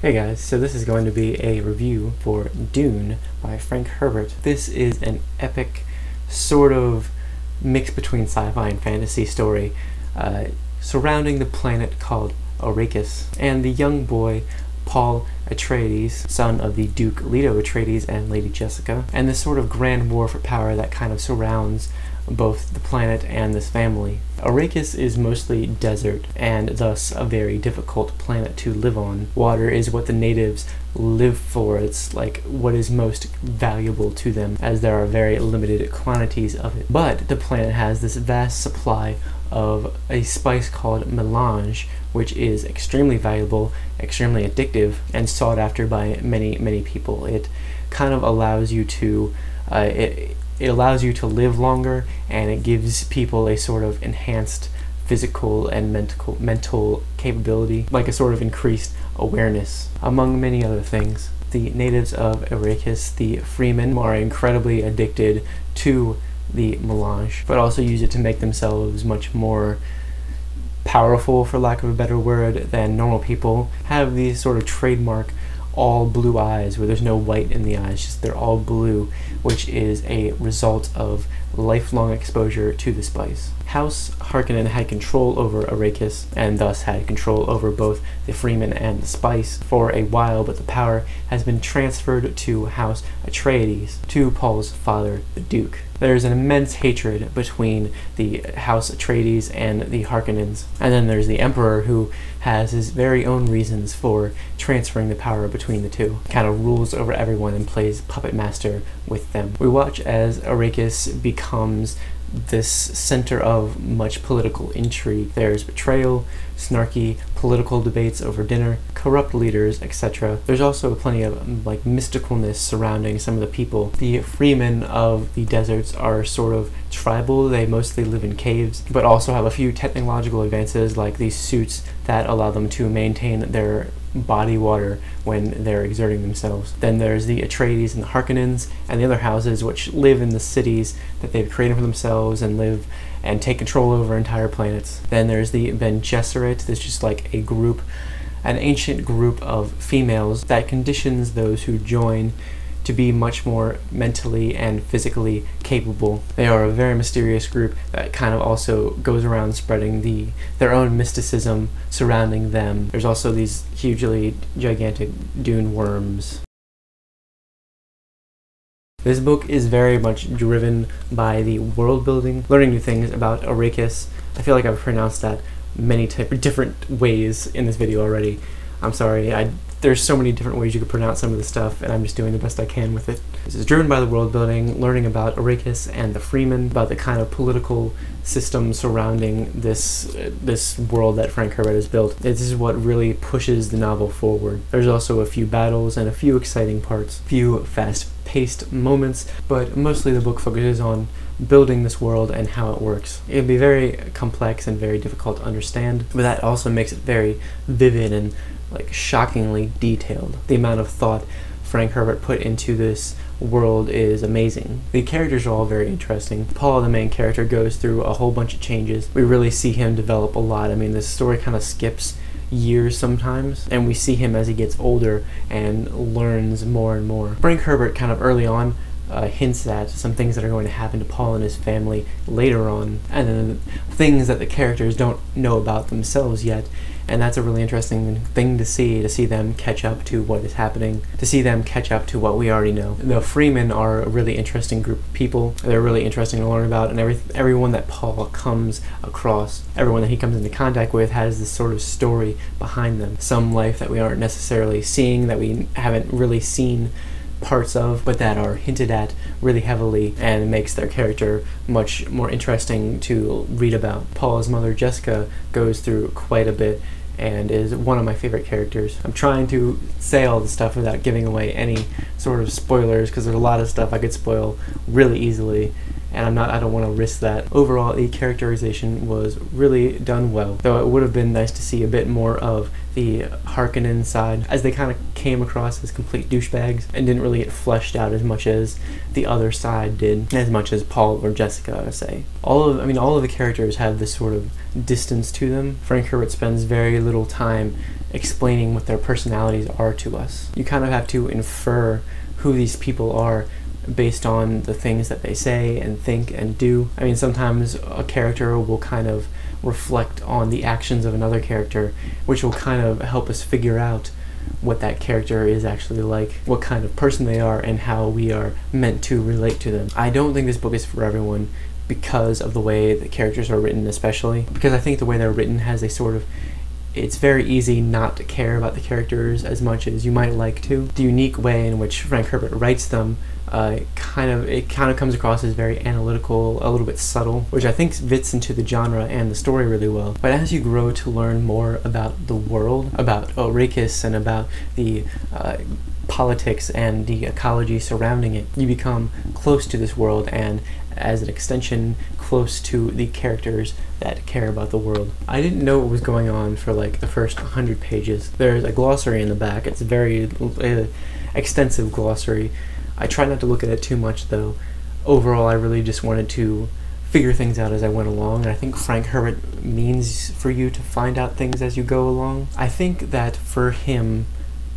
Hey guys, so this is going to be a review for Dune by Frank Herbert. This is an epic sort of mix between sci-fi and fantasy story surrounding the planet called Arrakis and the young boy Paul Atreides, son of the Duke Leto Atreides and Lady Jessica, and this sort of grand war for power that kind of surrounds both the planet and this family. Arrakis is mostly desert and thus a very difficult planet to live on. Water is what the natives live for. It's like what is most valuable to them, as there are very limited quantities of it. But the planet has this vast supply of a spice called melange, which is extremely valuable, extremely addictive, and sought after by many people. It kind of allows you to it allows you to live longer, and it gives people a sort of enhanced physical and mental capability, like a sort of increased awareness, among many other things. The natives of Arrakis, the freemen, are incredibly addicted to the melange, but also use it to make themselves much more powerful, for lack of a better word, than normal people. Have these sort of trademark all blue eyes, where there's no white in the eyes, just they're all blue, which is a result of lifelong exposure to the spice. House Harkonnen had control over Arrakis, and thus had control over both the freemen and the spice for a while, but the power has been transferred to House Atreides, to Paul's father, the Duke. There's an immense hatred between the House Atreides and the Harkonnens, and then there's the Emperor, who has his very own reasons for transferring the power between the two. Kind of rules over everyone and plays puppet master with them. We watch as Arrakis becomes this center of much political intrigue. There's betrayal, snarky political debates over dinner, corrupt leaders, etc. There's also plenty of mysticalness surrounding some of the people. The freemen of the deserts are sort of tribal. They mostly live in caves, but also have a few technological advances, like these suits that allow them to maintain their body water when they're exerting themselves. Then there's the Atreides and the Harkonnens and the other houses, which live in the cities that they've created for themselves and live and take control over entire planets. Then there's the Ben Gesserit. There's just like a group, an ancient group of females that conditions those who join to be much more mentally and physically capable. They are a very mysterious group that kind of also goes around spreading their own mysticism surrounding them. There's also these hugely gigantic dune worms. This book is very much driven by the world building, learning new things about Arrakis. I feel like I've pronounced that many different ways in this video already. I'm sorry, there's so many different ways you could pronounce some of the stuff, and I'm just doing the best I can with it. This is driven by the world building, learning about Arrakis and the Freemen, about the kind of political system surrounding this world that Frank Herbert has built. This is what really pushes the novel forward. There's also a few battles and a few exciting parts, a few fast-paced moments, but mostly the book focuses on building this world and how it works. It can be very complex and very difficult to understand, but that also makes it very vivid and shockingly detailed. The amount of thought Frank Herbert put into this world is amazing. The characters are all very interesting. Paul, the main character, goes through a whole bunch of changes. We really see him develop a lot. I mean, this story kind of skips years sometimes, and we see him as he gets older and learns more and more. Frank Herbert kind of early on hints at some things that are going to happen to Paul and his family later on, and then things that the characters don't know about themselves yet. And that's a really interesting thing to see them catch up to what is happening, to see them catch up to what we already know. The Freemen are a really interesting group of people. They're really interesting to learn about, and everyone that Paul comes across, everyone that he comes into contact with, has this sort of story behind them. Some life that we aren't necessarily seeing, that we haven't really seen parts of, but that are hinted at really heavily, and makes their character much more interesting to read about. Paul's mother, Jessica, goes through quite a bit and is one of my favorite characters. I'm trying to say all this stuff without giving away any sort of spoilers, because there's a lot of stuff I could spoil really easily, and I don't want to risk that. Overall, the characterization was really done well, though it would have been nice to see a bit more of the Harkonnen side, as they kind of came across as complete douchebags and didn't really get fleshed out as much as the other side did, as much as Paul or Jessica, I would say. All of the characters have this sort of distance to them. Frank Herbert spends very little time explaining what their personalities are to us. You kind of have to infer who these people are based on the things that they say and think and do. I mean, sometimes a character will kind of reflect on the actions of another character, which will kind of help us figure out what that character is actually like, what kind of person they are, and how we are meant to relate to them. I don't think this book is for everyone because of the way the characters are written, especially because I think the way they're written has a sort of, it's very easy not to care about the characters as much as you might like to. The unique way in which Frank Herbert writes them kind of comes across as very analytical, a little bit subtle, which I think fits into the genre and the story really well. But as you grow to learn more about the world, about Arrakis, and about the politics and the ecology surrounding it, you become close to this world, and as an extension, close to the characters that care about the world. I didn't know what was going on for like the first 100 pages. There's a glossary in the back. It's a very extensive glossary. I try not to look at it too much though. Overall, I really just wanted to figure things out as I went along, and I think Frank Herbert means for you to find out things as you go along. I think that for him,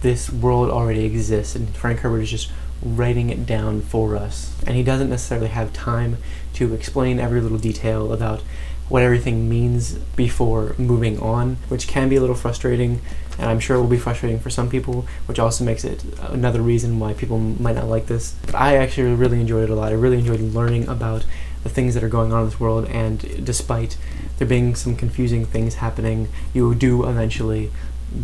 this world already exists, and Frank Herbert is just writing it down for us. And he doesn't necessarily have time to explain every little detail about what everything means before moving on, which can be a little frustrating, and I'm sure it will be frustrating for some people, which also makes it another reason why people might not like this. But I actually really enjoyed it a lot. I really enjoyed learning about the things that are going on in this world, and despite there being some confusing things happening, you do eventually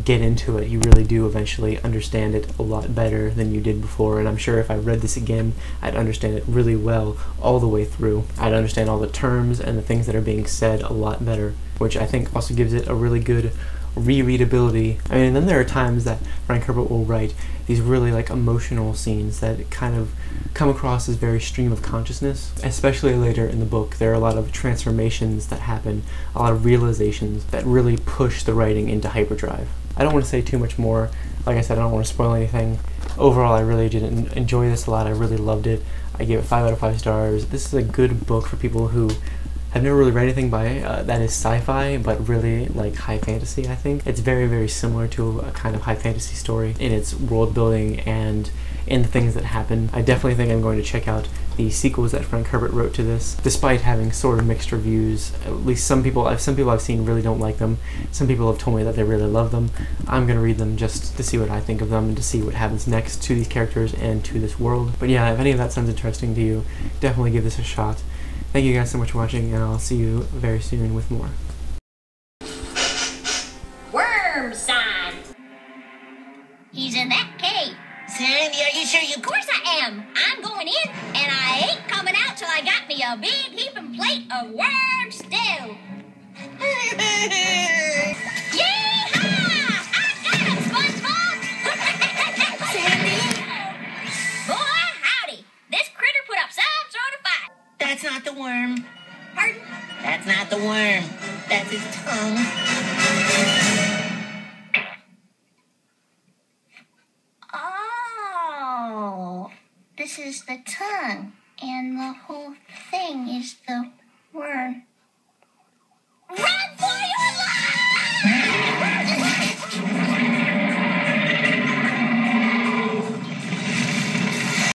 get into it. You really do eventually understand it a lot better than you did before, and I'm sure if I read this again, I'd understand it really well all the way through. I'd understand all the terms and the things that are being said a lot better, which I think also gives it a really good rereadability. I mean, and then there are times that Frank Herbert will write these really like emotional scenes that kind of come across as very stream of consciousness. Especially later in the book, there are a lot of transformations that happen, a lot of realizations that really push the writing into hyperdrive. I don't want to say too much more. Like I said, I don't want to spoil anything. Overall, I really did enjoy this a lot. I really loved it. I gave it 5 out of 5 stars. This is a good book for people who have never really read anything by that is sci-fi, but really like high fantasy, I think. It's very, very similar to a kind of high fantasy story in its world building and in the things that happen. I definitely think I'm going to check out the sequels that Frank Herbert wrote to this, despite having sort of mixed reviews. At least some people I've seen really don't like them. Some people have told me that they really love them. I'm going to read them just to see what I think of them and to see what happens next to these characters and to this world. But yeah, if any of that sounds interesting to you, definitely give this a shot. Thank you guys so much for watching, and I'll see you very soon with more. Worm sign. He's in that cave. Sandy, are you sure you? Of course I am. I'm going in, and I ain't coming out till I got me a big heaping plate of worm stew. Yee-haw! I got him, SpongeBob! Sandy? Boy, howdy. This critter put up some sort of fight. That's not the worm. Pardon? That's not the worm. That's his tongue. Oh, this is the tongue and the whole